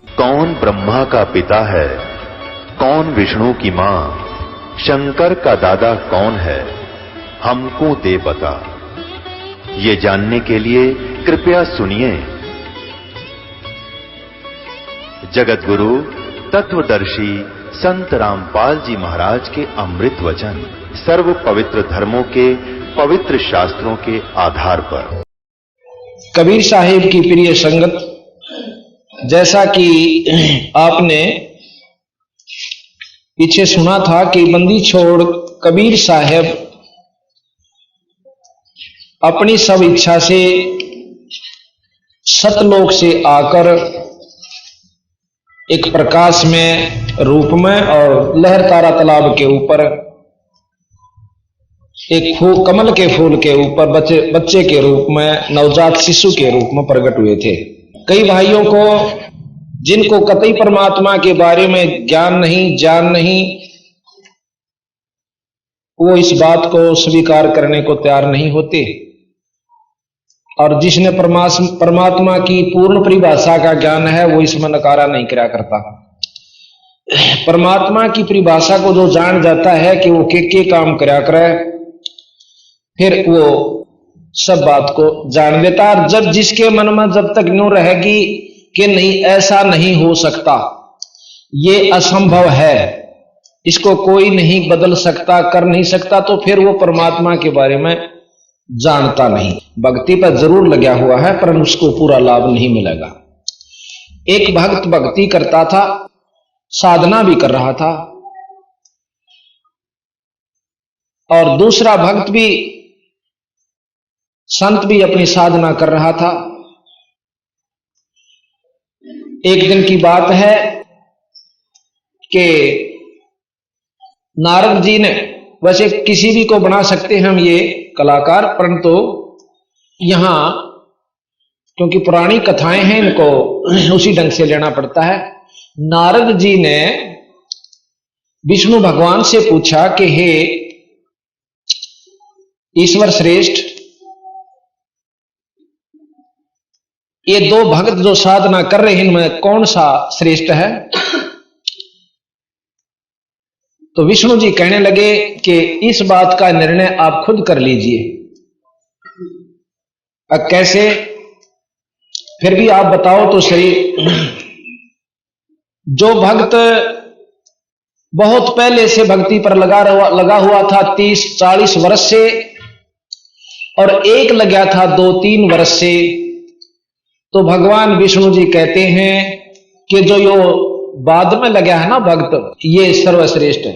कौन ब्रह्मा का पिता है, कौन विष्णु की मां, शंकर का दादा कौन है, हमको दे बता। ये जानने के लिए कृपया सुनिए जगत गुरु तत्वदर्शी संत रामपाल जी महाराज के अमृत वचन सर्व पवित्र धर्मों के पवित्र शास्त्रों के आधार पर। कबीर साहिब की प्रिय संगत, जैसा कि आपने पीछे सुना था कि बंदी छोड़ कबीर साहब अपनी सब इच्छा से सतलोक से आकर एक प्रकाश में रूप में और लहर तारा तालाब के ऊपर एक कमल के फूल के ऊपर बच्चे के रूप में, नवजात शिशु के रूप में प्रकट हुए थे। कई भाइयों को जिनको कतई परमात्मा के बारे में ज्ञान नहीं, जान नहीं, वो इस बात को स्वीकार करने को तैयार नहीं होते। और जिसने परमात्मा की पूर्ण परिभाषा का ज्ञान है वो इसमें नकारा नहीं करा करता। परमात्मा की परिभाषा को जो जान जाता है कि वो के काम करा करे, फिर वो सब बात को जान लेता। और जब जिसके मन में जब तक न्यू रहेगी कि नहीं ऐसा नहीं हो सकता, ये असंभव है, इसको कोई नहीं बदल सकता, कर नहीं सकता, तो फिर वो परमात्मा के बारे में जानता नहीं। भक्ति पर जरूर लगा हुआ है पर उसको पूरा लाभ नहीं मिलेगा। एक भक्त भक्ति करता था, साधना भी कर रहा था, और दूसरा भक्त भी, संत भी अपनी साधना कर रहा था। एक दिन की बात है कि नारद जी ने, वैसे किसी भी को बना सकते हैं हम ये कलाकार, परंतु यहां क्योंकि पुरानी कथाएं हैं इनको उसी ढंग से लेना पड़ता है। नारद जी ने विष्णु भगवान से पूछा कि हे ईश्वर श्रेष्ठ, ये दो भक्त जो साधना कर रहे हैं इनमें कौन सा श्रेष्ठ है? तो विष्णु जी कहने लगे कि इस बात का निर्णय आप खुद कर लीजिए। अब कैसे? फिर भी आप बताओ तो सही। जो भक्त बहुत पहले से भक्ति पर लगा हुआ था 30-40 वर्ष से, और एक लगा था 2-3 वर्ष से, तो भगवान विष्णु जी कहते हैं कि जो यो बाद में लगा है ना भक्त, ये सर्वश्रेष्ठ है।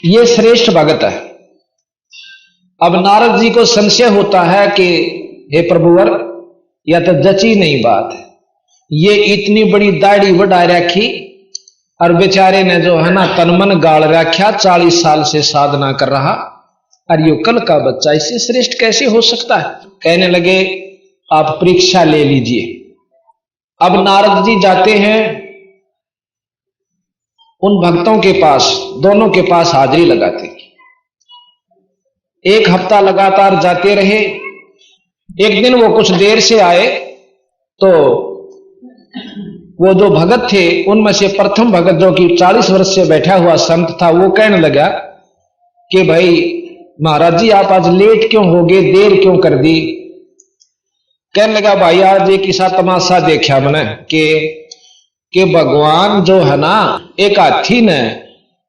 ये श्रेष्ठ भक्त है। अब नारद जी को संशय होता है कि हे प्रभुवर, यह तो जची नहीं बात है, ये इतनी बड़ी दाढ़ी बढ़ा रखी और बेचारे ने जो है ना तन मन गाड़ रखा, 40 साल से साधना कर रहा, और ये कल का बच्चा इससे श्रेष्ठ कैसे हो सकता है? कहने लगे आप परीक्षा ले लीजिए। अब नारद जी जाते हैं उन भक्तों के पास, दोनों के पास हाजिरी लगाते। 1 हफ्ता लगातार जाते रहे। एक दिन वो कुछ देर से आए तो वो जो भगत थे उनमें से प्रथम भगत, जो कि 40 वर्ष से बैठा हुआ संत था, वो कहने लगा कि भाई महाराज जी आप आज लेट क्यों हो गए, देर क्यों कर दी? कहने लगा भाई आज एक ऐसा तमाशा देखा मैंने कि भगवान जो है ना एक हाथी ने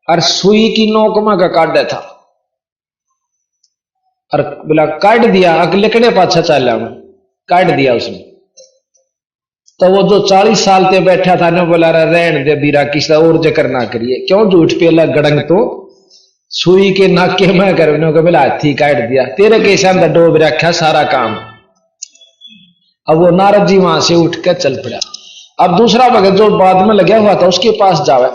और सुई की नोक में का काट था, और बोला काट दिया, अगलेकड़े पाछा चाला में काट दिया उसने। तो वो जो 40 साल ते बैठा था ना बोला रहन दे बीरा, किसी और जिक्र ना करिए, क्यों झूठ पेला गड़ंग, तो सुई के नाके में करने को बोला हाथी काट दिया, तेरे कैसे अंदर डोब रखा सारा काम। अब वो नारद जी वहां से उठ कर चल पड़ा। अब दूसरा भगत जो बाद में लगा हुआ था उसके पास जावे,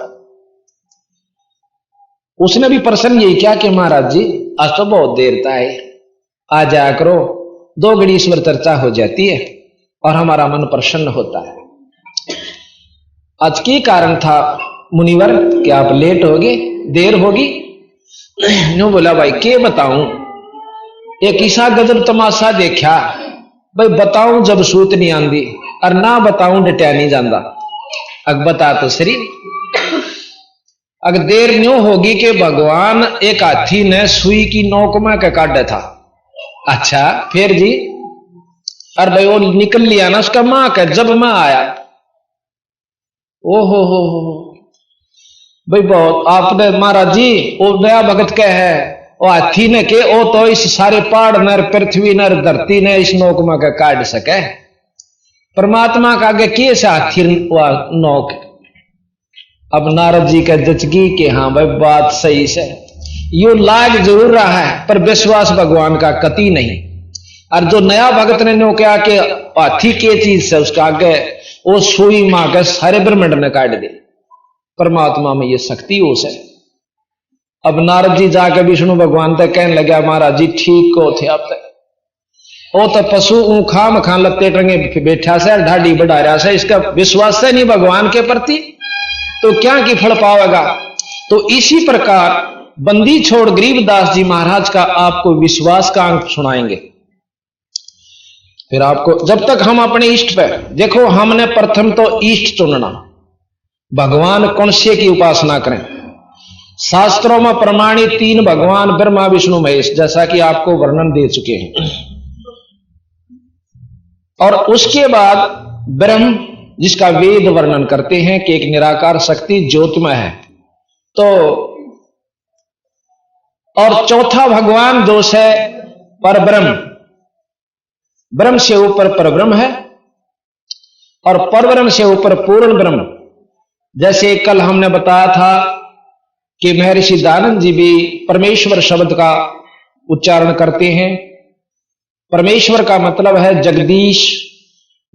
उसने भी प्रश्न यही किया कि महाराज जी आज तो बहुत देर था है, आ जाया करो, 2 घड़ी ईश्वर चर्चा हो जाती है और हमारा मन प्रसन्न होता है। आज की कारण था मुनिवर कि आप लेट हो गए, देर होगी? नो बोला भाई के बताऊं, एक ऐसा गजब तमाशा देखा, भाई बताऊं जब सूत नहीं आंदी, और ना बताऊं डटिया नहीं जाता। अग बता तो सरी, अगर देर न्यू होगी कि भगवान एक हाथी ने सुई की नोक में के काटा था। अच्छा फिर जी, और भाई वो निकल लिया ना उसका मां का, जब मां आया ओ हो भाई बहुत आपने महाराज जी वो नया भगत के है वो हाथी ने के ओ तो इस सारे पहाड़ नर पृथ्वी नर धरती ने इस नोक में के काट सके। परमात्मा का आगे किए से हाथी नोक। अब नारद जी का जचगी कि हाँ भाई बात सही से, यू लाग जरूर रहा है पर विश्वास भगवान का कति नहीं। और जो नया भगत ने नो क्या कि हाथी के चीज से उसका आगे वो सुई मां के सारे ब्रह्मांड ने काट दे। परमात्मा में ये शक्ति हो से। अब नारद जी जाकर विष्णु भगवान तक कहने लगा महाराज जी ठीक को थे आप तक ओ तो पशु खाम खान लत्ते टंगे बैठा से ढाडी बढ़ा रहा से, इसका विश्वास है नहीं भगवान के प्रति तो क्या की फल पाएगा। तो इसी प्रकार बंदी छोड़ गरीबदास जी महाराज का आपको विश्वास का अंक सुनाएंगे। फिर आपको जब तक हम अपने इष्ट पे देखो, हमने प्रथम तो इष्ट चुनना, भगवान कौन से की उपासना करें। शास्त्रों में प्रमाणित 3 भगवान ब्रह्मा विष्णु महेश जैसा कि आपको वर्णन दे चुके हैं। और उसके बाद ब्रह्म जिसका वेद वर्णन करते हैं कि एक निराकार शक्ति ज्योतिमय है। तो और चौथा भगवान जो है परब्रह्म, ब्रह्म से ऊपर परब्रह्म है और परब्रह्म से ऊपर पूर्ण ब्रह्म। जैसे कल हमने बताया था कि महर्षि दयानंद जी भी परमेश्वर शब्द का उच्चारण करते हैं। परमेश्वर का मतलब है जगदीश,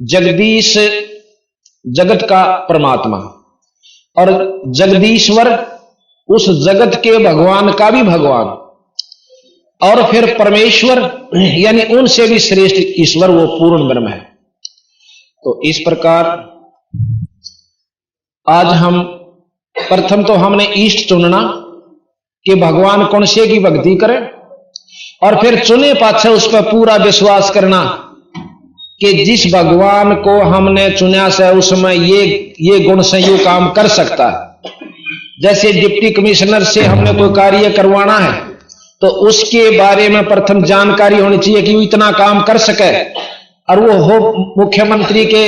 जगदीश जगत का परमात्मा, और जगदीश्वर उस जगत के भगवान का भी भगवान, और फिर परमेश्वर यानी उनसे भी श्रेष्ठ ईश्वर वो पूर्ण ब्रह्म है। तो इस प्रकार आज हम प्रथम तो हमने इष्ट चुनना कि भगवान कौन से की भक्ति करें, और फिर चुने पाछे उस पर पूरा विश्वास करना कि जिस भगवान को हमने चुना से उसमें ये गुण से ये काम कर सकता है। जैसे डिप्टी कमिश्नर से हमने कोई कार्य करवाना है तो उसके बारे में प्रथम जानकारी होनी चाहिए कि वो इतना काम कर सके, और वो हो मुख्यमंत्री के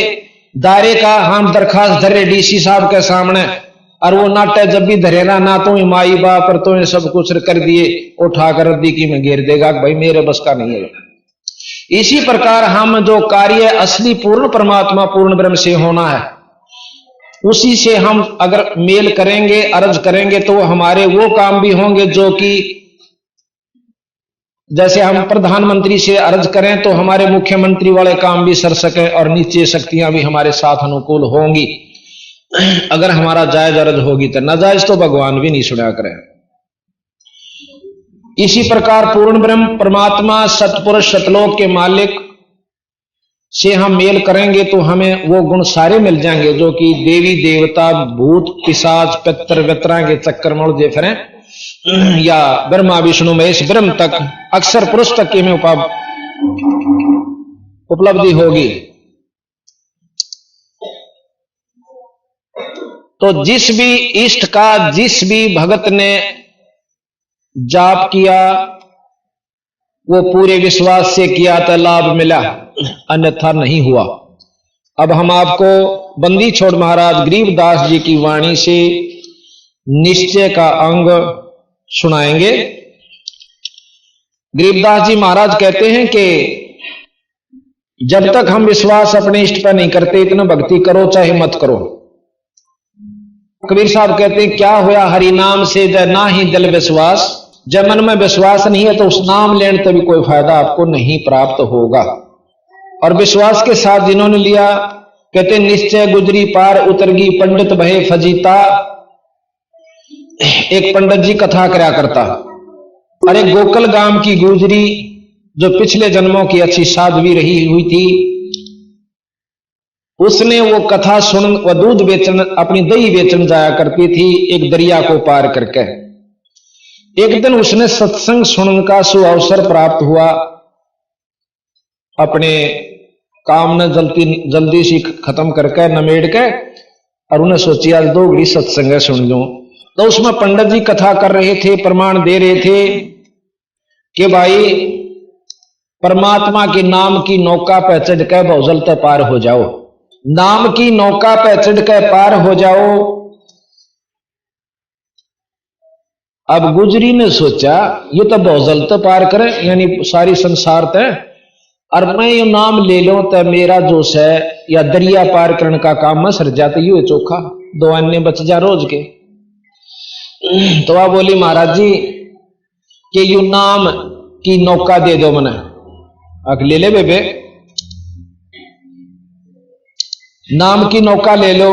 दायरे का हम दरखास्त धरे डीसी साहब के सामने, और वो नाटे जब भी धरेना ना तो माई बाप पर तो सब कुछ कर दिए उठाकर रद्दी की में घेर देगा भाई मेरे बस का नहीं है। इसी प्रकार हम जो कार्य असली पूर्ण परमात्मा पूर्ण ब्रह्म से होना है उसी से हम अगर मेल करेंगे अर्ज करेंगे तो हमारे वो काम भी होंगे जो कि जैसे हम प्रधानमंत्री से अर्ज करें तो हमारे मुख्यमंत्री वाले काम भी सर सके और नीचे शक्तियां भी हमारे साथ अनुकूल होंगी। अगर हमारा जायज अर्ज होगी तो नाजायज तो भगवान भी नहीं सुना करें। इसी प्रकार पूर्ण ब्रह्म परमात्मा सतपुरुष सतलोक के मालिक से हम मेल करेंगे तो हमें वो गुण सारे मिल जाएंगे जो कि देवी देवता भूत पिशाच पितर वितरा के चक्कर में उलझे फिरें, या ब्रह्मा विष्णु महेश ब्रह्म तक अक्षर पुरुष तक की में उपलब्धि होगी। तो जिस भी इष्ट का जिस भी भगत ने जाप किया वो पूरे विश्वास से किया तो लाभ मिला, अन्यथा नहीं हुआ। अब हम आपको बंदी छोड़ महाराज गरीबदास जी की वाणी से निश्चय का अंग सुनाएंगे। गरीबदास जी महाराज कहते हैं कि जब तक हम विश्वास अपने इष्ट पर नहीं करते इतना भक्ति करो चाहे मत करो। कबीर साहब कहते हैं क्या होया हरि नाम से जय ना ही दिल विश्वास, जब मन में विश्वास नहीं है तो उस नाम लेने तभी कोई फायदा आपको नहीं प्राप्त होगा। और विश्वास के साथ जिन्होंने लिया कहते निश्चय गुजरी पार उतरगी पंडित भय फजीता। एक पंडित जी कथा करया करता, अरे गोकुल गांव की गुजरी जो पिछले जन्मों की अच्छी साध्वी रही हुई थी उसने वो कथा सुन वह दूध बेचन अपनी दही बेचन जाया करती थी एक दरिया को पार करके। एक दिन उसने सत्संग सुनने का सुअवसर प्राप्त हुआ, अपने काम ने जल्दी सी खत्म करके नमेड़ के, और उन्हें सोची आज 2 घड़ी सत्संग सुन लूं। तो उसमें पंडित जी कथा कर रहे थे, प्रमाण दे रहे थे कि भाई परमात्मा के नाम की नौका पे चढ़ के भवजल तो पार हो जाओ, नाम की नौका पे चढ़ के पार हो जाओ। अब गुजरी ने सोचा ये तो भवजल तो पार करे, यानी सारी संसार तय, और मैं ये नाम ले लूं तो मेरा जो है या दरिया पार करने का काम में सर जाते यू चोखा 2 अन्य बच जा रोज के। तो वह बोली महाराज जी कि यू नाम की नौका दे दो मने। अक ले ले बेबे, नाम की नौका ले लो।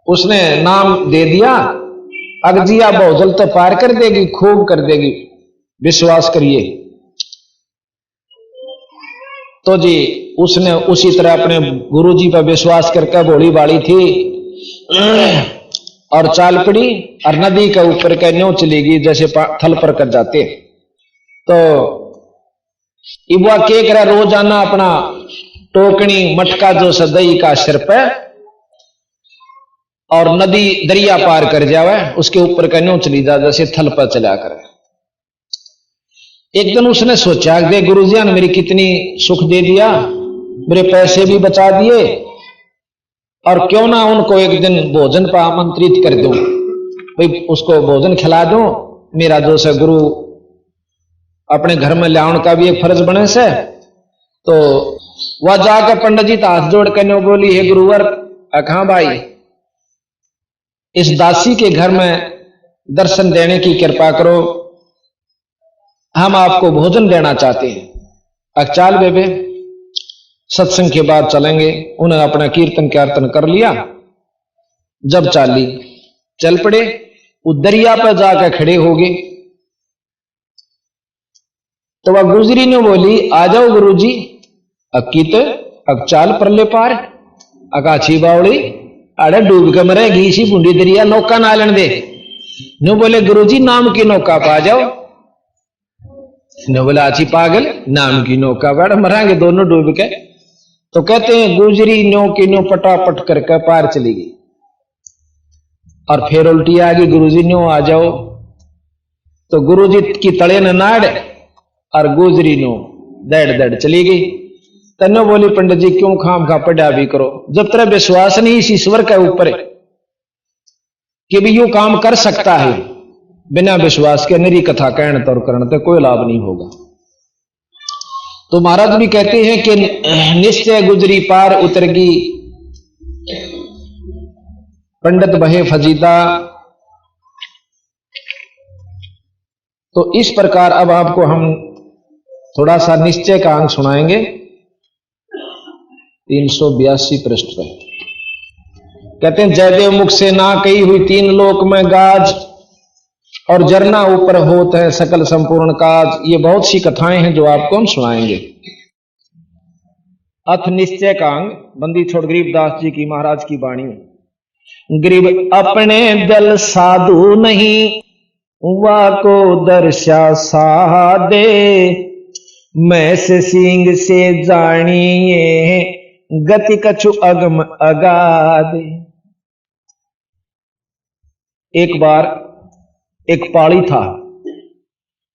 उसने नाम दे दिया। अगजिया भौजल तो पार कर देगी, खूब कर देगी, विश्वास करिए। तो जी उसने उसी तरह अपने गुरुजी पर विश्वास करके भोली बाड़ी थी और चाल पड़ी और नदी के ऊपर के न्यों चलेगी जैसे थल पर कर जाते। तो इबुआ के करा रोजाना अपना टोकनी मटका जो सदई का सिर पे और नदी दरिया पार कर जावे, उसके ऊपर का न्यों चली जा जैसे थल पर चला करे। एक दिन उसने सोचा दे गुरुजी ने मेरी कितनी सुख दे दिया, मेरे पैसे भी बचा दिए, और क्यों ना उनको एक दिन भोजन पर आमंत्रित कर दूं, भाई उसको भोजन खिला दूं। मेरा जो से गुरु अपने घर में लाने का भी एक फर्ज बने से। तो वह जाकर पंडित जी हाथ जोड़ कर नो बोली, हे गुरुवर अखा भाई इस दासी के घर में दर्शन देने की कृपा करो, हम आपको भोजन देना चाहते हैं। अचाल बेबे सत्संग के बाद चलेंगे। उन्हें अपना कीर्तन कर लिया। जब चाली चल पड़े, वो दरिया पर जाकर खड़े हो गए। तो वह गुजरी ने बोली, आ जाओ गुरुजी, अकीत अब चाल पर ले पार अकाछी बावड़ी अरे डूब के मरेगी इसी बूंदी दरिया, नौका ना लेने दे। नो बोले गुरुजी नाम की नौका पा जाओ। नो बोला आची पागल, नाम की नौका बैठ मरांगे दोनों डूब के। तो कहते हैं गुजरी न्यो की न्यो पटापट करके पार चली गई और फिर उल्टी आ गई, गुरुजी न्यो आ जाओ। तो गुरुजी की तड़े न नाड़ और गुजरी न्यो दड़ दड़ चली गई। तन्नो बोली पंडित जी क्यों खाम खा पड़ा भी करो, जब तेरा विश्वास नहीं इस ईश्वर के ऊपर कि भी यूं काम कर सकता है, बिना विश्वास के निरी कथा कहने तौर करने तो कोई लाभ नहीं होगा। तो महाराज भी कहते हैं कि निश्चय गुजरी पार उतरगी, पंडित बहे फजीदा। तो इस प्रकार अब आपको हम थोड़ा सा निश्चय का अंग सुनाएंगे। 382 पृष्ठ पर कहते हैं जयदेव मुख से ना कही हुई 3 लोक में गाज, और जरना ऊपर होत है सकल संपूर्ण काज। ये बहुत सी कथाएं हैं जो आपको हम सुनाएंगे। अथ निश्चय का अंग बंदी छोड़ गरीबदास जी की महाराज की वाणी। गरीब अपने दल साधु नहीं, वाको दर्शा सादे, मैं से सिंह से जानिए, गति कछु अगम अगाधे। एक बार एक पाड़ी था,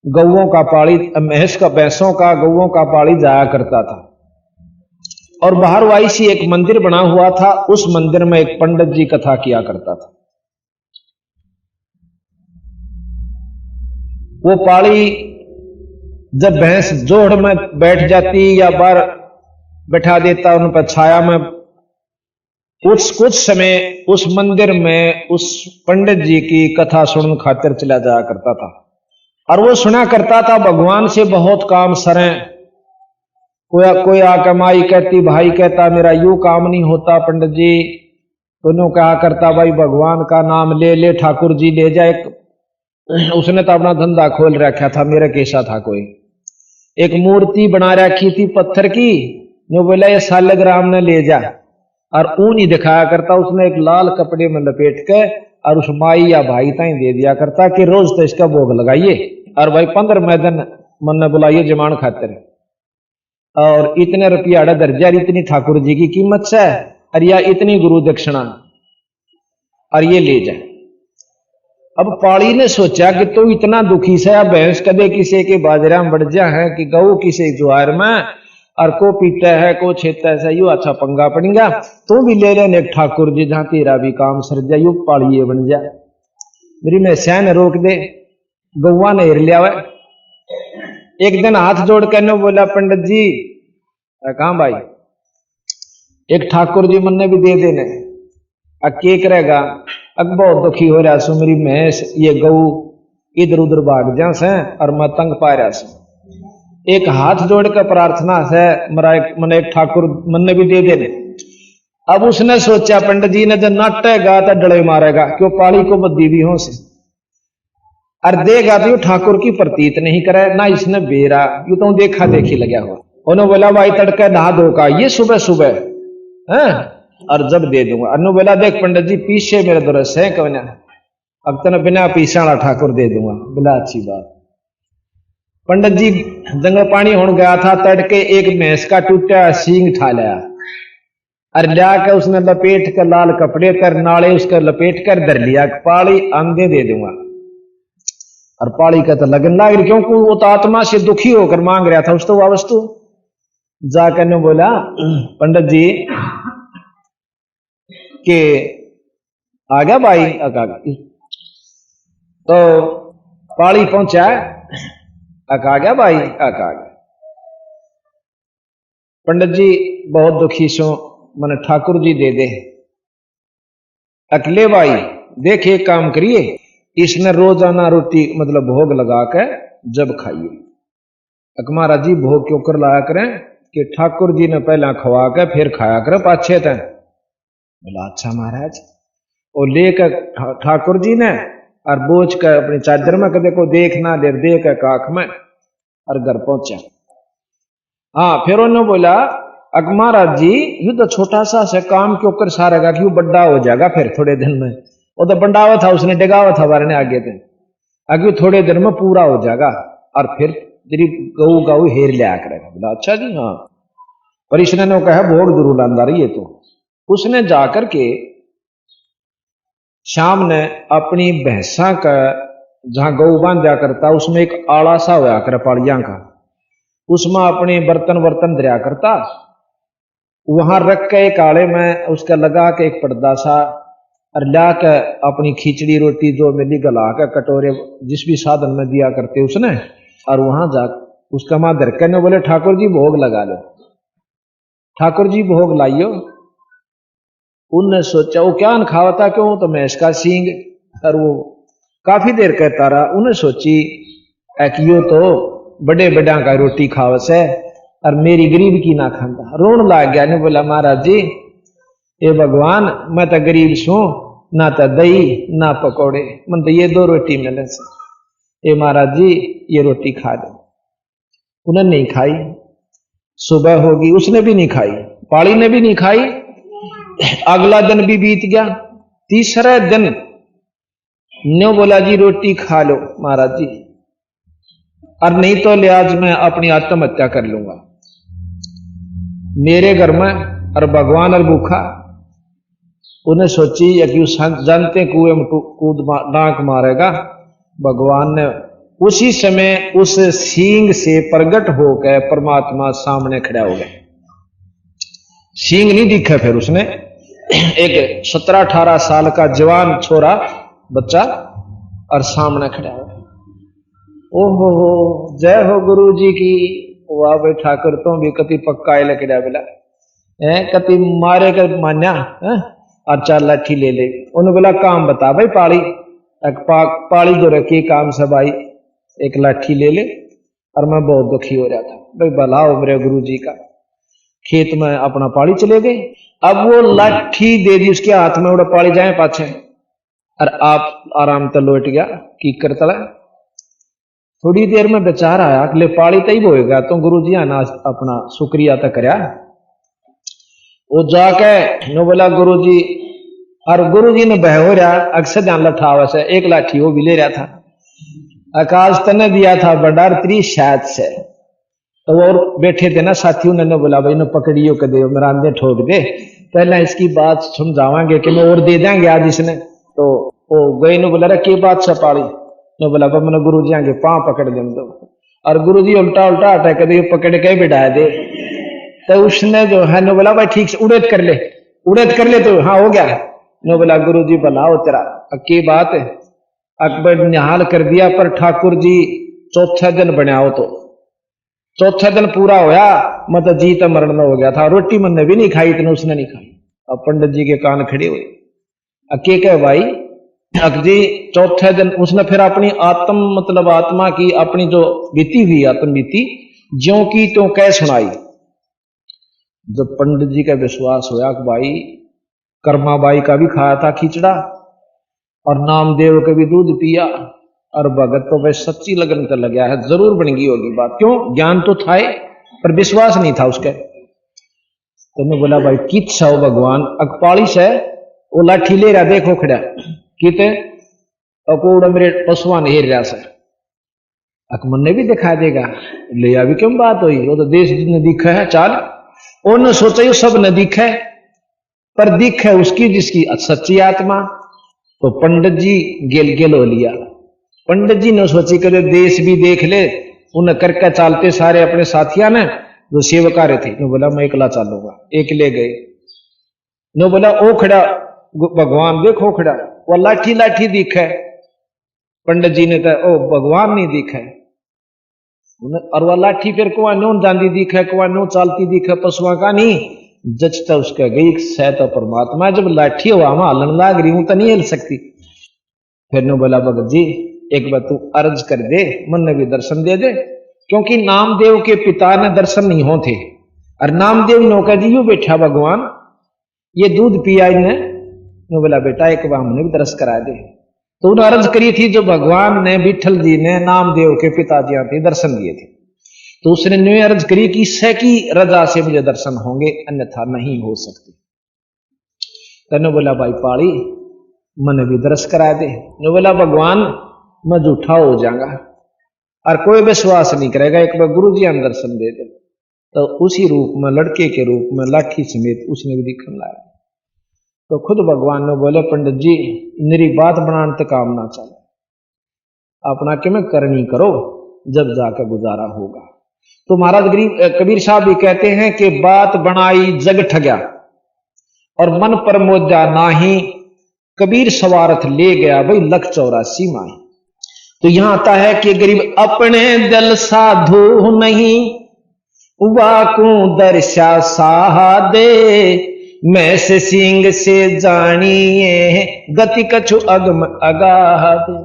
गौओं का पाड़ी, महेश का भैंसों का गौओं का पाड़ी जाया करता था। और बाहर वाई सी एक मंदिर बना हुआ था, उस मंदिर में एक पंडित जी कथा किया करता था। वो पाड़ी जब भैंस जोड़ में बैठ जाती या बाहर बैठा देता उन पर छाया में, कुछ समय उस मंदिर में उस पंडित जी की कथा सुनने खातिर चला जाया करता था। और वो सुना करता था भगवान से बहुत काम सरें। कोई आकर माई कहती, भाई कहता मेरा यूं काम नहीं होता पंडित जी, तो यूं कहा करता भाई भगवान का नाम ले ले, ठाकुर जी ले जाए। उसने तो अपना धंधा खोल रखा था, मेरा कैसा था कोई एक मूर्ति बना रखी थी पत्थर की, जो बोला ये सालग्राम ने ले जा, और ऊन ही दिखाया करता। उसने एक लाल कपड़े में लपेट के और उस माई या भाई ताई दे दिया करता कि रोज तो इसका भोग लगाइए, और भाई 15 दिन मन ने बुलाइए जमान खातिर। और इतने रुपया दर्जा, इतनी ठाकुर जी की कीमत से, और या इतनी गुरु दक्षिणा, और ये ले जाए। अब पाली ने सोचा कि तू इतना दुखी से भैंस कदे किसी के बाजरा में बढ़ जा है कि गऊ किसी ज्वार में, और को पीता है को छेता है, यू अच्छा पंगा पड़ेगा। तू भी ले लेने एक ठाकुर जी जहां तेरा भी काम सर जा, यू पालिए बन जा। मेरी मैं सैन रोक दे, गौवा ने हिर लिया। एक दिन हाथ जोड़ कर बोला, पंडित जी कहा भाई एक ठाकुर जी मन ने भी दे देने, अब के करेगा, अब बहुत दुखी हो रहा सु, मेरी भैंस ये गऊ इधर उधर भाग जा से और मैं तंग पा रहा सु। एक हाथ जोड़ कर प्रार्थना से मन एक ठाकुर मन ने भी दे देने। अब उसने सोचा पंडित जी ने जब नाटेगा तो डले मारेगा, क्यों पाली को बद्दी भी हो से, और देगा तो ठाकुर की प्रतीत नहीं करे ना, इसने बेरा यू तो देखा देखी लगा हुआ। उन्होंने बोला भाई तड़के नहा धो का ये सुबह सुबह है, और जब दे दूंगा। अनु बोला देख पंडित जी पीछे मेरे दुरस है कौन, अब तो बिना पीछा वाला ठाकुर दे दूंगा। बोला अच्छी बात। पंडित जी जंगल पानी होने गया था, तड़के एक भैंस का टूटा सींग ठा लिया, और लिया के उसने लपेट कर लाल कपड़े कर नाले उसका लपेट कर धर लिया, पाली आंधे दे दूंगा। और पाली का तो लगन लाग रही, क्योंकि वो तो आत्मा से दुखी होकर मांग रहा था उसको वस्तु। जाकर ने बोला पंडित जी के आ गया भाई, तो पाली पहुंचा, आ गया भाई, आ गया। पंडित जी बहुत दुखी सो, मन ठाकुर जी दे दे। अकेले भाई देख एक काम करिए, इसने रोजाना रोटी मतलब भोग लगा के जब खाइए। अकमारा जी भोग क्यों कर लाया करें कि ठाकुर जी ने पहला खवा के फिर खाया करें पाछे तय। बोला अच्छा महाराज। और लेकर ठाकुर जी ने और बोझ कर अपनी चादर में कदे को देखना ले दे कर काख में और घर पहुंचा। हाँ फिर उन्होंने बोला महाराज जी यू तो छोटा सा से काम क्यों कर सारेगा कि बड़ा हो जाएगा फिर थोड़े दिन में। वो तो बंडावा था उसने डिगावा था वारने आगे थे, आगे थोड़े दिन में पूरा हो जाएगा और फिर तेरी गऊ गऊ हेर लिया करेगा। बोला अच्छा जी हाँ। पर इसने ने कहा भोग जरूर लांदा रही है। तो उसने जाकर के शाम ने अपनी भैंसा का जहां गऊ बांधा करता उसमें एक आड़ा सा होया कर पाड़िया का, उसमें अपने बर्तन वर्तन दरिया करता, वहां रख के एक आड़े में उसका लगा के एक पर्दा सा और ला के अपनी खिचड़ी रोटी जो मिली गला के कटोरे जिस भी साधन में दिया करते उसने, और वहां जा उसका मां धरके ने बोले ठाकुर जी भोग लगा लो, ठाकुर जी भोग लाइयो। उनने सोचा वो क्या खावा था क्यों, तो मैं इसका सींग, और वो काफी देर कहता रहा। उन्हें सोची यो तो बड़े बड़ा का रोटी खावस है और मेरी गरीब की ना खाता, रोन लाग गया। ने बोला महाराज जी ये भगवान मैं तो गरीब छू, ना तो दही ना पकौड़े, मन तो ये दो रोटी मिले से, ये महाराज जी ये रोटी खा दो। उन्हें नहीं खाई। सुबह होगी उसने भी नहीं खाई, पाड़ी ने भी नहीं खाई। अगला दिन भी बीत गया। तीसरे दिन न्यो बोला जी रोटी खा लो महाराज जी, और नहीं तो लिहाज मैं अपनी आत्महत्या कर लूंगा। मेरे घर में और भगवान और भूखा। उन्हें सोची यू जानते कुएं में कूद डांक मारेगा। भगवान ने उसी समय उस सींग से प्रकट होकर परमात्मा सामने खड़ा हो गया। सींग नहीं दिखा। फिर उसने एक 17-18 साल का जवान छोरा बच्चा और सामने खड़ा हो गया। ओहो हो जय हो गुरु जी की। वाह भाई ठाकुर तो भी कति पक्का लकड़ा बिला है, कति मारे कर मान्या है? और 4 लाठी ले ले। उन्होंने बोला काम बता भाई पाली, पाली जो रखी काम सब आई, एक लाठी ले ले। और मैं बहुत दुखी हो रहा था भाई, भला हो मेरे गुरु जी का। खेत में अपना पाली चले गए। अब वो लाठी दे दी उसके हाथ में, उड़ा पाली जाए पाछे, और आप आराम तो लौट गया की कर तला। थोड़ी देर में बेचार आया ले पाली तई होएगा तो गुरु जी आना अपना शुक्रिया तो करया। वो जाके नो बोला गुरु जी, और गुरु जी ने बह हो रहा अक्सर ध्यान लठावा से एक लाठी वो भी ले रहा था। आकाश तने दिया था बडार 30 शायद से, तो और बैठे थे ना साथियों ने बोला भाई ने पकड़ियो के दे मेरा अंधे ठोक दे, पहले इसकी बात समझावांगे कि मैं और दे देंगे आज इसने। तो वो गई ने बोला की बात सपाड़ी ने बोला मैंने गुरु जी आगे पाँव पकड़ दे दो, और गुरु जी उल्टा उल्टा हटा कर दे पकड़ के बिठा दे। तो उसने जो है ने बोला भाई ठीक से उड़ेद कर ले, उड़ेद कर ले। तो हाँ हो गया। ने बोला गुरु जी भला हो तेरा, की बात है। अकबर निहाल कर दिया, पर ठाकुर जी चौथा दिन बनाओ तो चौथा दिन पूरा होया मतलब जी तो मरण में हो गया था, रोटी मैंने भी नहीं खाई, इतने उसने नहीं खाई। अब पंडित जी के कान खड़े हुए, अके कह भाई अक जी चौथे दिन उसने फिर अपनी आत्म मतलब आत्मा की अपनी जो बीती हुई आत्म बीती ज्यों की त्यों कह सुनाई। जब पंडित जी का विश्वास होया कि भाई कर्माबाई का भी खाया था खिचड़ा और नामदेव का भी दूध पिया, और भगत तो भाई सच्ची लगन कर लग गया है, जरूर बन गई होगी बात। क्यों? ज्ञान तो था पर विश्वास नहीं था उसके। तो मैं बोला भाई कित सो भगवान अकपाली से वो लाठी ले रहा देखो खड़ा किते अकोड़ मेरे पशुआन हेर रहा से अकमन ने भी दिखा देगा ले अभी क्यों बात हुई, वो तो देश जिसने दिखा है चाल उन्होंने सोचा ये सब न दिखा है, पर दिख है उसकी जिसकी सच्ची आत्मा। तो पंडित जी गेल गेल हो लिया। पंडित जी ने सोची कर देश भी देख ले, उन्हें करके चालते सारे अपने साथिया ने जो सेवकारे थे। ने बोला मैं एकला चालूंगा, एक ले गए। ने बोला ओ खड़ा भगवान देखो खड़ा, वो लाठी लाठी दिखा है। पंडित जी ने कहा ओ भगवान नहीं दिखा है, और वह लाठी फिर कुआ नो जाती दिखा, कुआ नो चालती दिखा, पशुआ का नहीं जचता उसका गई सह तो परमात्मा। जब लाठी हुआ वहां हलन लाग रही हूं तो नहीं हिल सकती। फिर ने बोला भगत जी एक बार तू अर्ज कर दे, मन ने भी दर्शन दे दे, क्योंकि नामदेव के पिता ने दर्शन नहीं हो थे, और नामदेव नौका जी यू बैठा भगवान ये दूध पिया इन्हें। बोला बेटा एक बार हमने भी दर्श करा दे। तो उन्हें अर्ज करी थी जो भगवान ने विठल जी ने नामदेव के पिताजी थे दर्शन दिए थे, तो उसने न्यू अर्ज करी कि इससे की रजा से मुझे दर्शन होंगे अन्यथा नहीं हो सकते। तने बोला भाई पाड़ी मन भी दर्श करा दे। ने बोला भगवान मैं झूठा हो जाऊंगा और कोई विश्वास नहीं करेगा, एक बार गुरु जी ने दर्शन दे दे। तो उसी रूप में लड़के के रूप में लाठी समेत उसने भी दिखने लाया। तो खुद भगवान ने बोले पंडित जी मेरी बात बनाने तक काम ना चले, अपना कि मैं करनी करो जब जाकर गुजारा होगा। तो महाराज कबीर साहब भी कहते हैं कि बात बनाई जग ठग्या और मन पर मोजा नाही, कबीर सवारथ ले गया भाई लख 84 माही। तो यहां आता है कि गरीब अपने दिल साधु नहीं, वाकू दर्शा साहा दे, मैं से सिंह से जानिए गति कछु अगम अगाह दे।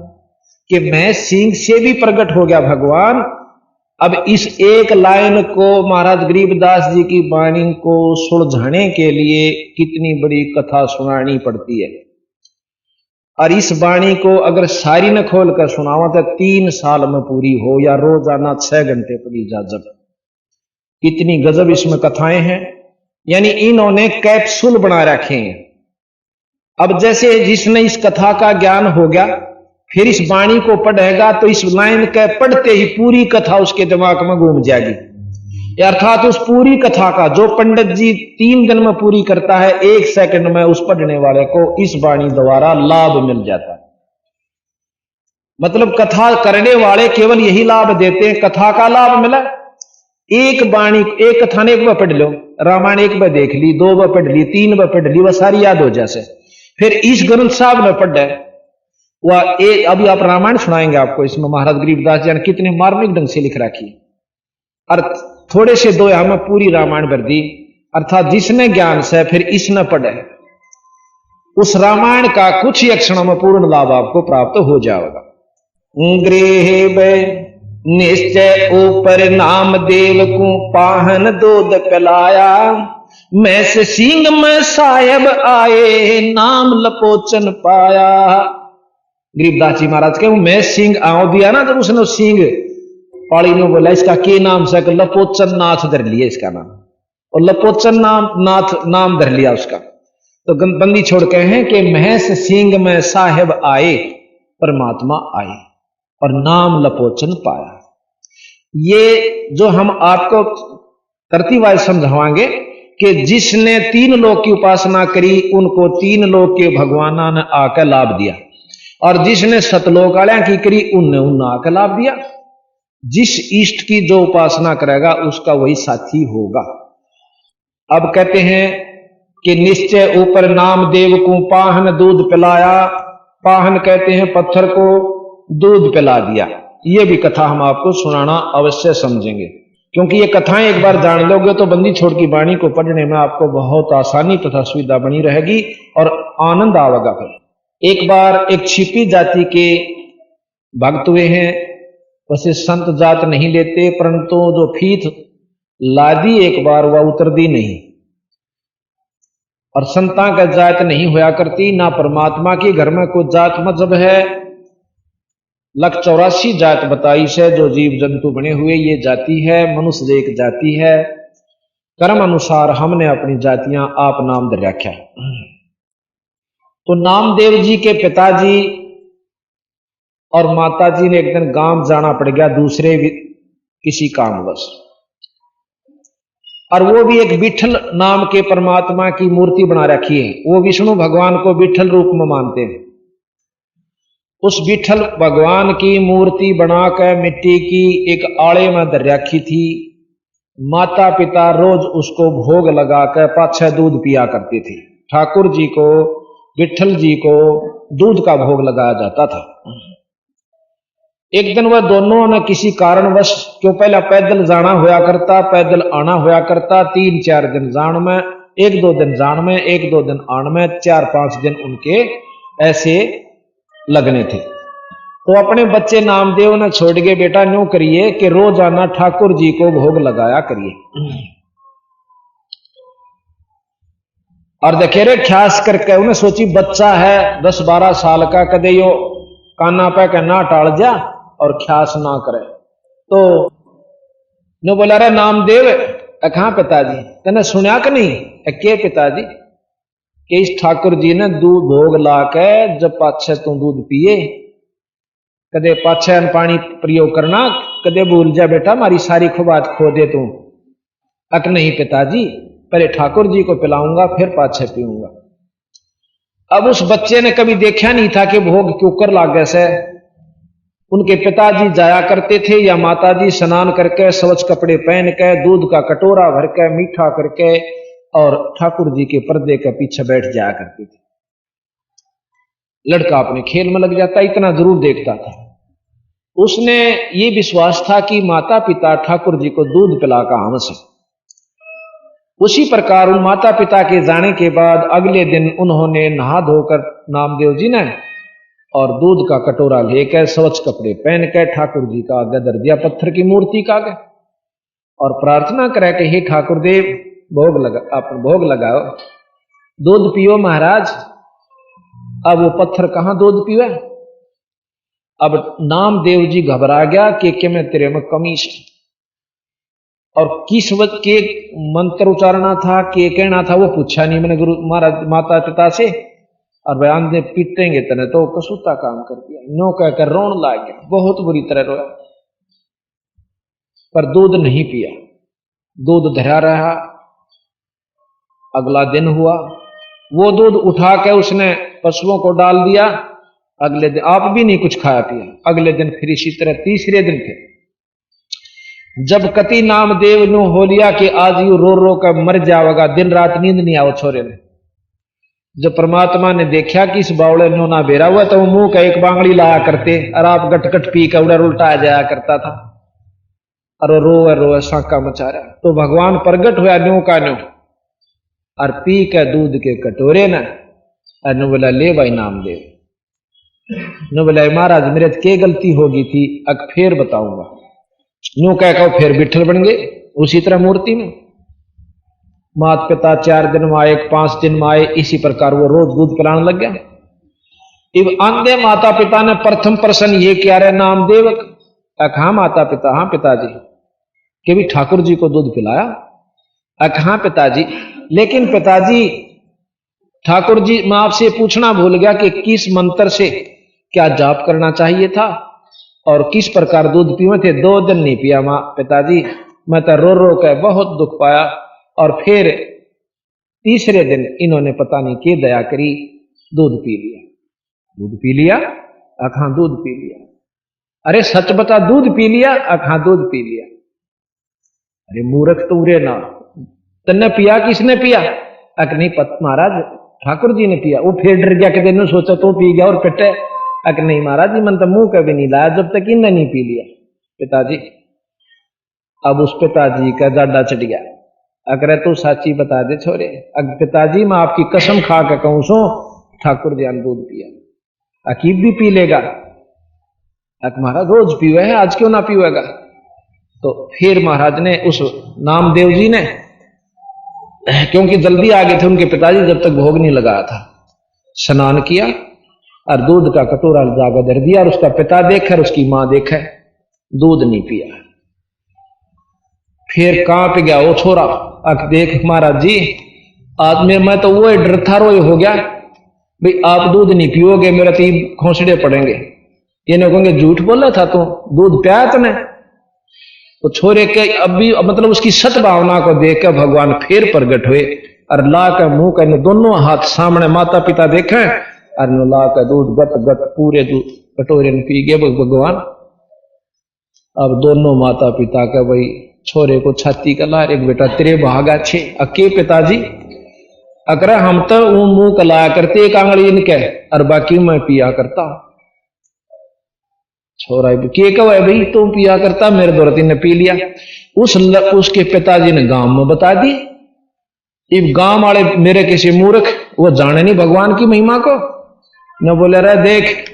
कि मैं सिंह से भी प्रकट हो गया भगवान। अब इस एक लाइन को महाराज गरीबदास जी की वाणी को सुलझाने के लिए कितनी बड़ी कथा सुनानी पड़ती है, और इस वाणी को अगर सारी न खोल कर सुनावा तो 3 साल में पूरी हो या रोजाना 6 घंटे पड़ी जा। जब कितनी गजब इसमें कथाएं हैं, यानी इन्होंने कैप्सूल बना रखे हैं। अब जैसे जिसने इस कथा का ज्ञान हो गया फिर इस वाणी को पढ़ेगा तो इस लाइन के पढ़ते ही पूरी कथा उसके दिमाग में घूम जाएगी। अर्थात उस पूरी कथा का जो पंडित जी 3 दिन में पूरी करता है 1 सेकंड में उस पढ़ने वाले को इस वाणी द्वारा लाभ मिल जाता है। मतलब कथा करने वाले केवल यही लाभ देते हैं, कथा का लाभ मिला। एक वाणी एक कथा ने एक बार पढ़ लो, रामायण एक बार देख ली, 2 बार पढ़ ली, 3 बार पढ़ ली, वह सारी याद हो जैसे। फिर इस ग्रंथ साहब ने पढ़ा वह अभी आप रामायण सुनाएंगे आपको, इसमें महाराज गरीबदास जी ने कितने मार्मिक ढंग से लिख रखी, और थोड़े से 2 यहां में पूरी रामायण भर दी। अर्थात जिसने ज्ञान से फिर इसने पढ़े उस रामायण का कुछ ही अक्षरों में पूर्ण लाभ आपको प्राप्त हो जाएगा। गृह निश्चय ऊपर नामदेव को पाहन दूध पिलाया, मैं से सिंह में साहेब आए नाम लपोचन पाया। गरीबदास जी महाराज के मैं सिंह आओ दिया ना, जब उसने सिंह पाली ने बोला इसका के नाम से लपोचन नाथ धर लिया इसका नाम, और लपोचन नाथ नाम धर लिया उसका। तो बंदी छोड़ के हैं कि महस सिंह में साहेब आए परमात्मा आए और नाम लपोचन पाया। ये जो हम आपको तरतीब समझावांगे कि जिसने 3 लोक की उपासना करी उनको 3 लोक के भगवाना ने आकर लाभ दिया, और जिसने सतलोक वाल्या की करी उनने आकर लाभ दिया। जिस इष्ट की जो उपासना करेगा उसका वही साथी होगा। अब कहते हैं कि निश्चय ऊपर नामदेव को पाहन दूध पिलाया। पाहन कहते हैं पत्थर को दूध पिला दिया। ये भी कथा हम आपको सुनाना अवश्य समझेंगे, क्योंकि ये कथाएं एक बार जान लोगे तो बंदी छोड़ की वाणी को पढ़ने में आपको बहुत आसानी तथा सुविधा बनी रहेगी और आनंद आवेगा। फिर एक बार एक छिपी जाति के भक्त हुए हैं, वैसे संत जात नहीं लेते, परंतु जो फीत लादी एक बार वह उतर दी नहीं, और संता का जात नहीं होया करती। ना परमात्मा के घर में कोई जात मजहब है। 184 जात बताई से जो जीव जंतु बने हुए ये जाति है। मनुष्य एक जाति है। कर्म अनुसार हमने अपनी जातियां आप नाम दे रखा। तो नामदेव जी के पिताजी और माताजी ने एक दिन गांव जाना पड़ गया दूसरे किसी कामवश, और वो भी एक विठल नाम के परमात्मा की मूर्ति बना रखी है। वो विष्णु भगवान को विठल रूप में मानते हैं। उस विठल भगवान की मूर्ति बनाकर मिट्टी की एक आड़े में धर रखी थी। माता पिता रोज उसको भोग लगाकर 5-6 दूध पिया करते थे। ठाकुर जी को, विठल जी को दूध का भोग लगाया जाता था। एक दिन वह दोनों ने किसी कारणवश, क्यों पहला पैदल जाना होया करता, पैदल आना होया करता, 3-4 दिन जान में, 1-2 दिन जान में, 1-2 दिन आन में, 4-5 दिन उनके ऐसे लगने थे। तो अपने बच्चे नामदेव ने छोड़ के बेटा न्यू करिए कि रोजाना ठाकुर जी को भोग लगाया करिए। और देखे रे ख्यास करके उन्हें सोची बच्चा है 10-12 साल का, कदे यो काना पे के ना टाल जा और ख्यास ना करे। तो नो बोला रे नामदेव कहां पिताजी, तेने सुना कि नहीं? के पिताजी कि इस ठाकुर जी ने दूध भोग ला के जब पाछे तू दूध पिए, कदे पाछे पानी प्रयोग करना, कदे भूल जा बेटा मारी सारी खुबात खो दे तू। अक नहीं पिताजी, पहले ठाकुर जी को पिलाऊंगा फिर पाछे पीऊंगा। अब उस बच्चे ने कभी देखा नहीं था कि भोग क्यों कर लागे से। उनके पिताजी जाया करते थे या माताजी स्नान करके स्वच्छ कपड़े पहन के दूध का कटोरा भर के मीठा करके और ठाकुर जी के पर्दे के पीछे बैठ जाया करती थी। लड़का अपने खेल में लग जाता, इतना जरूर देखता था। उसने ये विश्वास था कि माता पिता ठाकुर जी को दूध पिलाकर हमसे। उसी प्रकार उन माता पिता के जाने के बाद अगले दिन उन्होंने नहा धोकर नामदेव जी ने और दूध का कटोरा लेकर स्वच्छ कपड़े पहन कर ठाकुर जी का आगे धर दिया, पत्थर की मूर्ति का आगे, और प्रार्थना करे कि हे ठाकुर देव भोग लगा, आप भोग लगाओ, दूध पियो महाराज। अब वो पत्थर कहां दूध पिए? अब नामदेव जी घबरा गया कि मैं तेरे में कमी से, और किस वक्त के मंत्र उचारना था, के कहना था वो पूछा नहीं मैंने गुरु महाराज माता पिता से, और बयान दे पीटेंगे तने तो कसूता काम कर दिया। नो कहकर रोन लग गया, बहुत बुरी तरह रोया, पर दूध नहीं पिया, दूध धरा रहा। अगला दिन हुआ, वो दूध उठा के उसने पशुओं को डाल दिया। अगले दिन आप भी नहीं कुछ खाया पिया। अगले दिन फिर इसी तरह, तीसरे दिन फिर जब कति नामदेव नो हो लिया कि आज यू रो रो कर मर जाएगा, दिन रात नींद नहीं आओ छोरे ने। जब परमात्मा ने देखा कि इस बावड़े नो ना बेरा हुआ तो मुंह का एक बांगड़ी लाया करते, और आप गटगट पी कर उड़र उल्टा जाया करता था, और रो साका मचा रहा। तो भगवान प्रगट हुआ न्यू का न्यू, और पी के दूध के कटोरे न, और बोला ले भाई नामदेव, नो बोला महाराज मेरे के गलती होगी थी, अब फिर बताऊंगा। न्यू कह फिर बिठल बन गए उसी तरह मूर्ति में। माता पिता 4 दिन में आए, 5 दिन में आए, इसी प्रकार वो रोज दूध पिलाने लग गया। इब अंधे माता पिता ने प्रथम प्रश्न ये किया रे नामदेव, कहा माता पिता? हाँ पिताजी। कि भी ठाकुर जी को दूध पिलाया? हाँ पिताजी। लेकिन पिताजी ठाकुर जी मैं आपसे पूछना भूल गया कि किस मंत्र से क्या जाप करना चाहिए था, और किस प्रकार दूध पीवे थे, 2 दिन नहीं पिया माँ पिताजी, मैं तो रो रो के बहुत दुख पाया। और फिर तीसरे दिन इन्होंने पता नहीं क्या दया करी, दूध पी लिया। दूध पी लिया? हाँ दूध पी लिया। अरे सच बता, दूध पी लिया? हाँ दूध पी लिया। अरे मूर्ख तो उरे ना, तन्ने पिया? किसने पिया? नहीं पत महाराज ठाकुर जी ने पिया। वो फिर डर गया कि तेन सोचा तो पी गया और पिटे। नहीं महाराज जी, मन तो मुंह कभी नहीं लाया जब तक इन्हें नहीं पी लिया। पिताजी, अब उस पिताजी का जाडा चढ़ गया। अगर तू साची बता दे छोरे, अगर पिताजी मैं आपकी कसम खा के कहूं सो ठाकुर जी ने दूध पिया, अकीब भी पी लेगा। महाराज रोज पीवे है, आज क्यों ना पीवेगा? तो फिर महाराज ने उस नामदेव जी ने, क्योंकि जल्दी आ गए थे उनके पिताजी, जब तक भोग नहीं लगाया था, स्नान किया और दूध का कटोरा जाकर धर दिया। और उसका पिता देखा और उसकी मां देखा, दूध नहीं पिया। फिर कांप गया वो छोरा, देख महाराज जी आज मैं तो वो डर था, रोए हो गया भाई, आप दूध नहीं पियोगे मेरा 3 खोसड़े पड़ेंगे। ये नहीं कहेंगे झूठ बोला था तू, दूध पिया तूने? तो छोरे के अभी मतलब उसकी सत भावना को देखकर भगवान फिर प्रगट हुए और ला कर मुंह कर दोनों हाथ सामने माता पिता देखे और ला कर दूध गट गट पूरे दूध कटोरे में पी गए भगवान। अब दोनों माता पिता का भाई छोरे को छाती का लार, एक बेटा तेरे भागा छे अके पिताजी, अगर हम तो वो मुंह कलाया करते एक आंगली इनके और बाकी मैं पिया करता। छोरा के कहो है भाई तुम पिया करता, मेरे दौरती ने पी लिया। उसके पिताजी ने गांव में बता दी। इब गांव वाले मेरे किसी मूर्ख वो जाने नहीं भगवान की महिमा को, न बोले रहे देख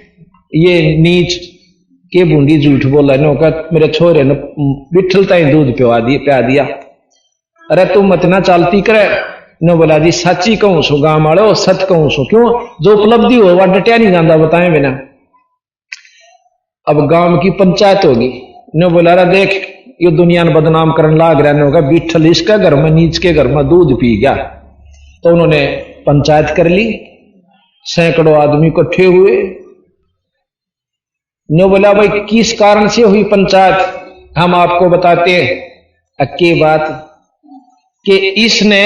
ये नीच के बूंदी झूठ बोला, नो का मेरे छोरे ने विठलता ही दूध पिया दिया। अरे तू मत ना चालती करे, न बोला जी सच्ची कहूं सो गांव वाले, सच कहूं सो। क्यों? जो उपलब्धि हो वह डटिया नहीं जाता, बताए बिना। अब गांव की पंचायत होगी, न बोला रहा देख ये दुनिया ने बदनाम करने लाग रहा, होगा विठल इसका घर में नीच के घर में दूध पी गया। तो उन्होंने पंचायत कर ली, सैकड़ों आदमी इकट्ठे हुए। ने बोला भाई किस कारण से हुई पंचायत, हम आपको बताते हैं। अक्की बात कि इसने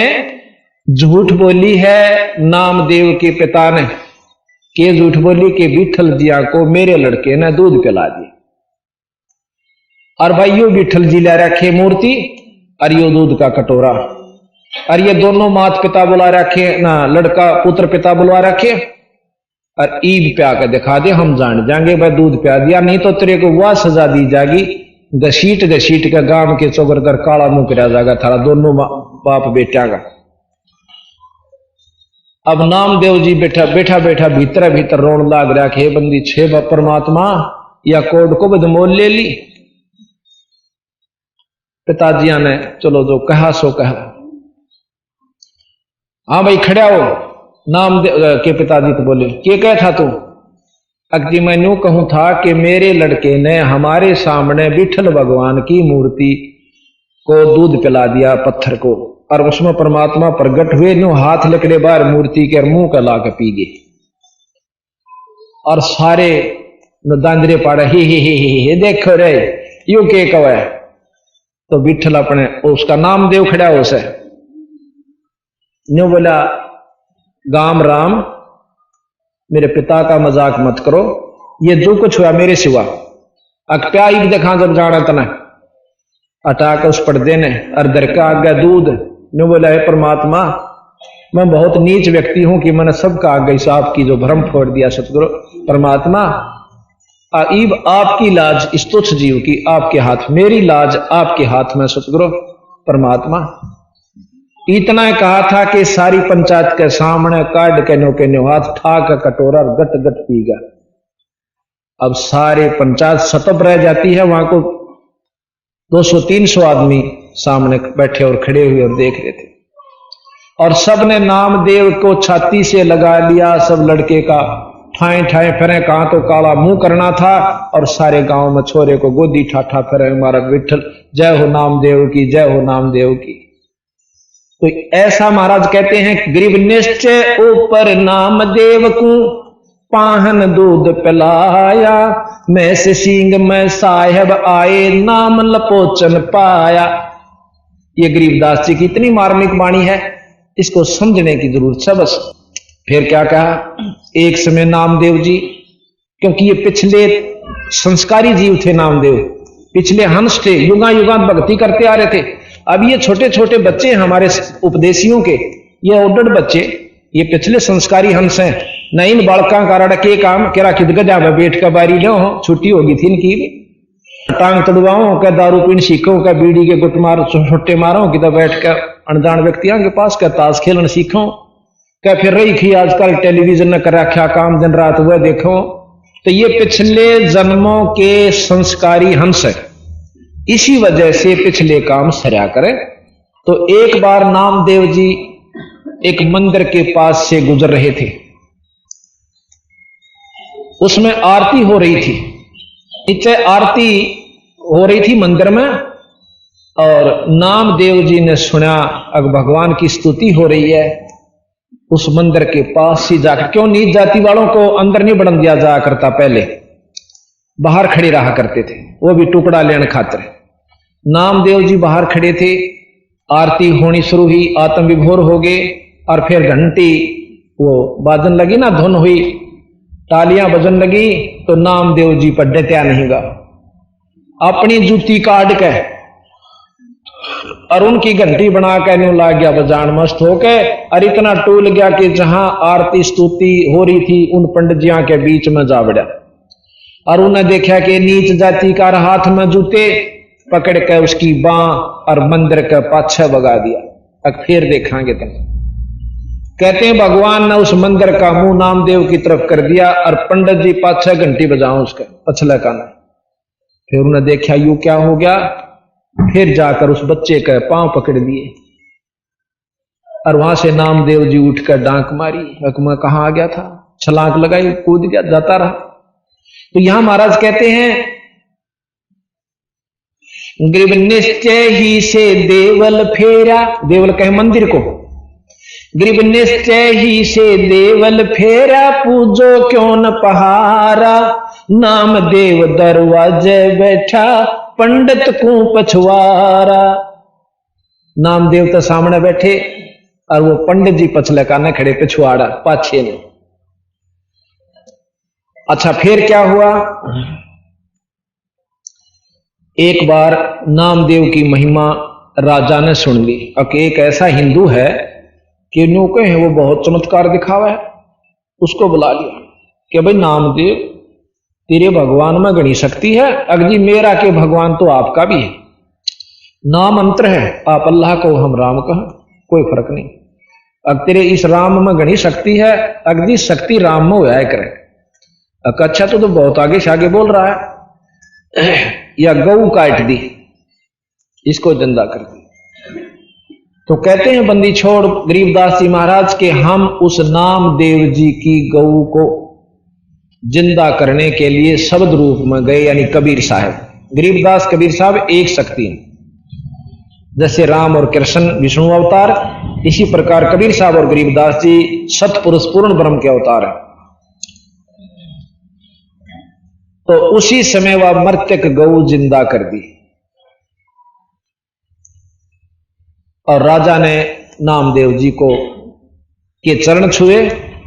झूठ बोली है नामदेव के पिता ने, के झूठ बोली कि विठल जिया को मेरे लड़के ने दूध पिला दिया। और भाई यो विठल जी ला रखे मूर्ति और यो दूध का कटोरा, और ये दोनों माता पिता बुला रखे ना, लड़का पुत्र पिता बुला रखे और ईद प्या के दिखा दे, हम जान जाएंगे भाई दूध प्या दिया, नहीं तो तेरे को वह सजा दी जाएगी, घसीट घसीट का गांव के चौकर कर काला मुंह करा जाएगा थारा दोनों बाप बेटा का। अब नामदेव जी बैठा भीतर रोन लाग रहा कि बंदी छे परमात्मा या कोड को बदमोल ले ली। पिताजिया ने चलो जो कहा सो कहा। हाँ भाई खड़ा हो। नामदेव के पिताजी तो बोले क्या कह था तू? अक्जी मैं यूं कहूं था कि मेरे लड़के ने हमारे सामने विठल भगवान की मूर्ति को दूध पिला दिया पत्थर को, और उसमें परमात्मा प्रकट हुए, न्यू हाथ लकड़े बाहर मूर्ति के मुंह का ला के पी गए। और सारे दांदरे पाड़े ही देखो रे यू के कवे। तो विठल अपने उसका नामदेव खड़ा हो से न्यू बोला गाम राम मेरे पिता का मजाक मत करो, ये जो कुछ हुआ मेरे सिवा अक्प्या ही देखा जब जाना तना अटाक उस पर्दे ने और दर का आगे दूध ने बोला है परमात्मा मैं बहुत नीच व्यक्ति हूं कि मैंने सबका आगे साहब की जो भ्रम फोड़ दिया सतगुरु परमात्मा, ईब आपकी लाज इस तुच्छ जीव की आपके हाथ, मेरी लाज आपके हाथ में सतगुरु परमात्मा। इतना कहा था कि सारी पंचायत के सामने काट के नो हाथ ठाक कटोरा गट गट पी गया। अब सारे पंचायत सतब रह जाती है, वहां को 200-300 आदमी सामने बैठे और खड़े हुए और देख रहे थे, और सबने नामदेव को छाती से लगा लिया। सब लड़के का ठाए ठाए फिरे, कहां तो काला मुंह करना था, और सारे गांव में छोरे को गोदी ठाठा फिरे हमारा विठल जय हो नामदेव की, जय हो नामदेव की। तो ऐसा महाराज कहते हैं गरीब निश्चय ऊपर नामदेव को पाहन दूध पिलाया, मैं से सींग में साहेब आए, नाम लपोचन पाया। ये गरीबदास जी की इतनी मार्मिक वाणी है, इसको समझने की जरूरत है बस। फिर क्या कहा, एक समय नामदेव जी, क्योंकि ये पिछले संस्कारी जीव थे नामदेव, पिछले हंस थे, युगा युगा भक्ति करते आ रहे थे। अब ये छोटे छोटे बच्चे हमारे उपदेशियों के, ये उड्डड़ बच्चे, ये पिछले संस्कारी हंस हैं। न इन बालका का रड़के काम केरा खिदगजा में बैठ कर बारी लो, छुट्टी होगी थी इनकी भी, टांग तड़वाओ का दारू पीन सीखो का बीड़ी के गुट मार छुट्टे मारो कि तो बैठ कर अनजान व्यक्तियों के पास का ताश खेलन सीखो, क्या फिर रही थी आजकल टेलीविजन न कर रखा काम दिन रात हुआ देखो। तो ये पिछले जन्मों के संस्कारी हंस है, इसी वजह से पिछले काम सरया करे। तो एक बार नामदेव जी एक मंदिर के पास से गुजर रहे थे, उसमें आरती हो रही थी, नीचे आरती हो रही थी मंदिर में, और नामदेव जी ने सुना अब भगवान की स्तुति हो रही है। उस मंदिर के पास ही जाकर, क्यों नीच जाति वालों को अंदर नहीं बढ़न दिया जाया करता, पहले बाहर खड़े रहा करते थे, वो भी टुकड़ा लेने खातिर। नामदेव जी बाहर खड़े थे, आरती होनी शुरू हुई, आत्म विभोर हो गए, और फिर घंटी वो बाजन लगी ना, धुन हुई, तालियां बजन लगी, तो नामदेव जी पर डटा नहीं गा, अपनी जूती काट के और उनकी घंटी बना के न्यू ला गया बजान मस्त होके, और इतना टूल गया कि जहां आरती स्तुति हो रही थी उन पंडित जिया के बीच में जा बढ़ा, और उन्हें देखा कि नीच जाति का हाथ में जूते पकड़ के उसकी बां और मंदिर के पाछे भगा दिया। अब फिर देखांगे तुम। कहते हैं भगवान ने उस मंदिर का मुंह नामदेव की तरफ कर दिया, और पंडित जी पाछे घंटी बजाओ उसके पछले कान। फिर उन्हें देखा यू क्या हो गया, फिर जाकर उस बच्चे के पांव पकड़ लिए, और वहां से नामदेव जी उठकर डांक मारी, मैं कहां आ गया था, छलांग लगाई, कूद गया, जाता रहा। तो यहां महाराज कहते हैं, गरीब निश्चय ही से देवल फेरा, देवल कहे मंदिर को, गरीब निश्चय ही से देवल फेरा, पूजो क्यों न पहारा, नाम देव दरवाजे बैठा, पंडित को पछवारा। नामदेव तो सामने बैठे और वो पंडित जी पछले काने खड़े, पिछवाड़ा पाछे ने। अच्छा फिर क्या हुआ, एक बार नामदेव की महिमा राजा ने सुन ली। अब एक ऐसा हिंदू है कि न्यू कहे वो बहुत चमत्कार दिखावा है, उसको बुला लिया कि भाई नामदेव तेरे भगवान में घनी शक्ति है, अगजी मेरा के भगवान तो आपका भी है, नाम मंत्र है, आप अल्लाह को हम राम कहें कोई फर्क नहीं, अब तेरे इस राम में घनी शक्ति है, अगजी शक्ति राम में होया करे। अच्छा तो बहुत आगे से आगे बोल रहा है, या गऊ काट दी, इसको जिंदा कर दी। तो कहते हैं बंदी छोड़ गरीबदास जी महाराज के, हम उस नामदेव जी की गऊ को जिंदा करने के लिए शब्द रूप में गए, यानी कबीर साहब। गरीबदास कबीर साहब एक शक्ति है, जैसे राम और कृष्ण विष्णु अवतार, इसी प्रकार कबीर साहब और गरीबदास जी सतपुरुष पूर्ण ब्रह्म के अवतार हैं। तो उसी समय वह मर्त्यक गऊ जिंदा कर दी, और राजा ने नामदेव जी को के चरण छुए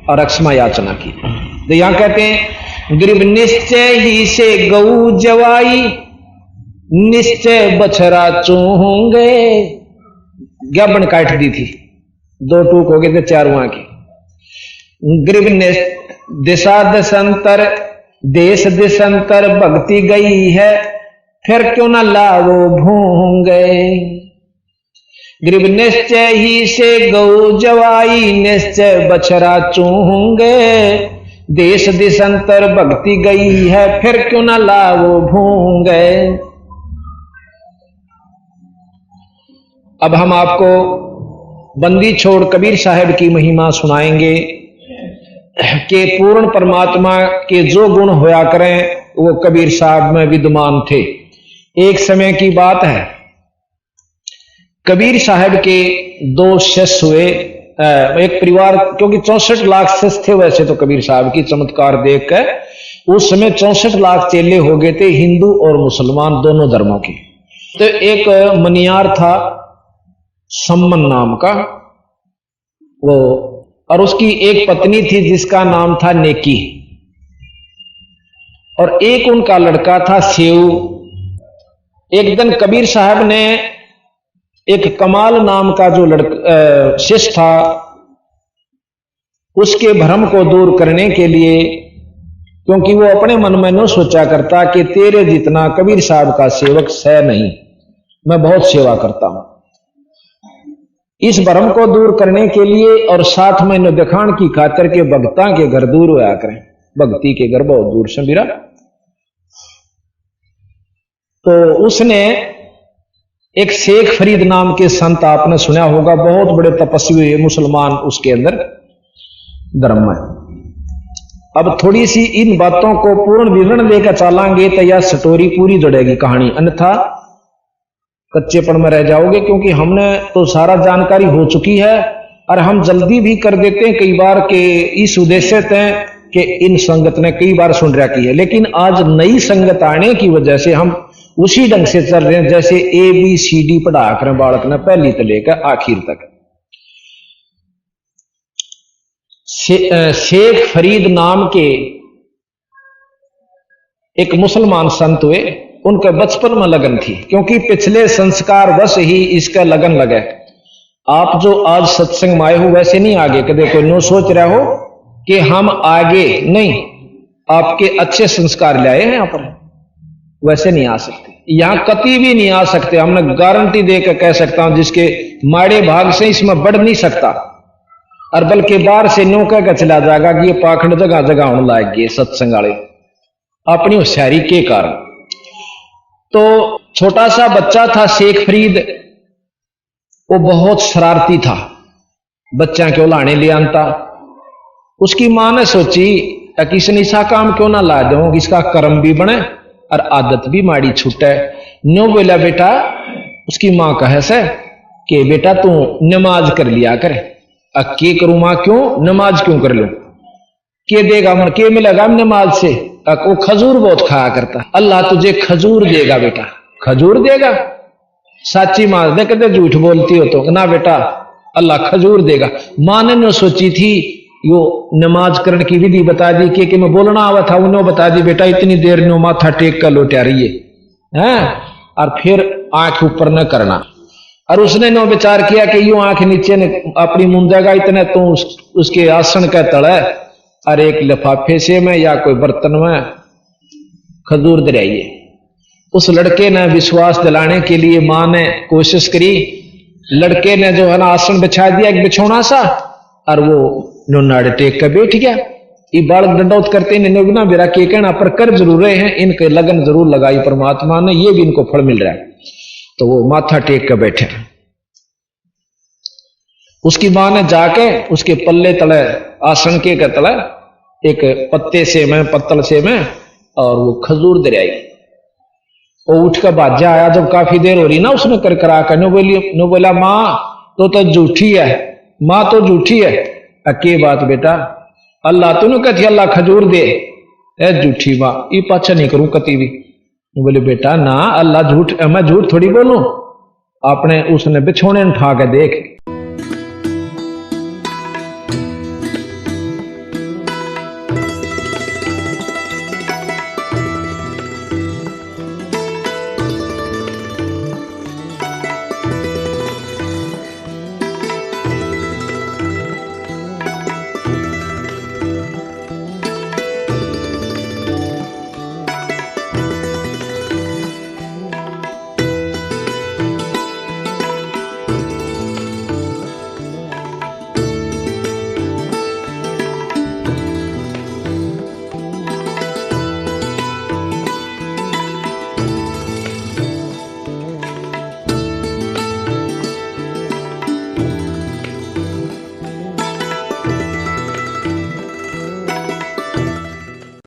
और अक्षमा याचना की। तो यहां कहते हैं, गरीब निश्चय ही से गऊ जवाई, निश्चय बछरा चूहोंगे। ज्ञापन काट दी थी, दो टूक हो गए थे चार वहां की। गरीब ने दिशा दशंतर, देश दिशंतर भक्ति गई है, फिर क्यों न लावो भूंगे। गरीब निश्चय ही से गौ जवाई, निश्चय बछरा चूहोंगे, देश दिशंतर भक्ति गई है, फिर क्यों न लावो भूंगे। अब हम आपको बंदी छोड़ कबीर साहब की महिमा सुनाएंगे कि पूर्ण परमात्मा के जो गुण होया करें वो कबीर साहब में विद्यमान थे। एक समय की बात है, कबीर साहब के दो शिष्य हुए, एक परिवार, क्योंकि 64 लाख शिष्य थे वैसे तो कबीर साहब की चमत्कार देख कर उस समय 64 लाख चेले हो गए थे, हिंदू और मुसलमान दोनों धर्मों के। तो एक मनियार था सम्मन नाम का वो, और उसकी एक पत्नी थी जिसका नाम था नेकी, और एक उनका लड़का था सेऊ। एक दिन कबीर साहब ने एक कमाल नाम का जो शिष्य था उसके भ्रम को दूर करने के लिए, क्योंकि वो अपने मन में न सोचा करता कि तेरे जितना कबीर साहब का सेवक है नहीं, मैं बहुत सेवा करता हूं, इस भ्रम को दूर करने के लिए और साथ में न दिखाण की खातिर के भक्ता के घर दूर होया करें, भक्ति के घर बहुत दूर से मेरा। तो उसने एक शेख फरीद नाम के संत, आपने सुना होगा, बहुत बड़े तपस्वी हुए मुसलमान उसके अंदर धर्म में। अब थोड़ी सी इन बातों को पूर्ण विवरण लेकर चलांगे तो यह स्टोरी पूरी जुड़ेगी कहानी, अन्यथा कच्चेपन में रह जाओगे, क्योंकि हमने तो सारा जानकारी हो चुकी है और हम जल्दी भी कर देते हैं कई बार के इस उद्देश्य से कि इन संगत ने कई बार सुन रखी है, लेकिन आज नई संगत आने की वजह से हम उसी ढंग से चल रहे हैं जैसे ABCD पढ़ा कर बालक ने पहली से लेकर आखिर तक। शेख फरीद नाम के एक मुसलमान संत हुए, उनके बचपन में लगन थी, क्योंकि पिछले संस्कार बस ही इसका लगन लगे। आप जो आज सत्संग में आए हो वैसे नहीं आगे कदे कोई नो सोच रहा हो कि हम आगे नहीं, आपके अच्छे संस्कार लाए हैं यहाँ पर, वैसे नहीं आ सकते, यहां कभी भी नहीं आ सकते। हमने गारंटी देकर कह सकता हूं, जिसके माड़े भाग से इसमें बढ़ नहीं सकता, और बल्कि बाहर से नो कह चला जाएगा कि ये पाखंड जगह जगह होने लायक गए सत्संग वाले अपनी होशियारी के कारण। तो छोटा सा बच्चा था शेख फरीद, वो बहुत शरारती था, बच्चा क्यों लाने ले आता। उसकी मां ने सोची कि इसने ऐसा काम क्यों ना ला दो, इसका कर्म भी बने और आदत भी माड़ी छूटे। नो बोला बेटा, उसकी मां कहे से कि बेटा तू नमाज कर लिया कर। के करूं मां, क्यों नमाज क्यों कर लो, के देगा मन, के मिलेगा नमाज से। वो खजूर बहुत खाया करता, अल्लाह तुझे खजूर देगा बेटा। खजूर देगा, साची मां दे कहते झूठ बोलती हो तो ना बेटा, अल्लाह खजूर देगा। मां ने न सोची थी, यो नमाज करने की विधि बता दी कि मैं बोलना आवा था, उन्होंने बता दी बेटा इतनी देर नो माथा टेक कर लोटा रही है, और फिर आंख ऊपर न करना। और उसने नो विचार किया कि यूं आंख नीचे ने अपनी मुंदेगा इतने तो उसके आसन का तड़े और एक लिफाफे से में या कोई बर्तन में खजूर दरियाइए। उस लड़के ने विश्वास दिलाने के लिए मां ने कोशिश करी, लड़के ने जो है ना आसन बिछा दिया एक बिछौना सा, और वो नाड़े टेक कर बैठ गया। ये बालक दंडौत करते बिना मेरा के कहना पर कर जरूर रहे हैं, इनके लगन जरूर लगाई परमात्मा ने, ये भी इनको फल मिल रहा है। तो वो माथा टेक कर बैठे। उसकी मां ने जाके उसके पल्ले तले आसन के तले एक पत्ते से में पत्तल से में और वो खजूर दरियाई। वो उठ कर बाजा आया, जब काफी देर हो रही ना उसने कर करा कर नो बोला मां तो झूठी है, मां तो झूठी है। के बात बेटा, अल्लाह तूने कथी अल्लाह खजूर दे, झूठी मां, ये पाछा नहीं करूं कति भी। बोले बेटा ना, अल्लाह झूठ, मैं झूठ थोड़ी बोलूं। आपने उसने बिछोने उठा के देख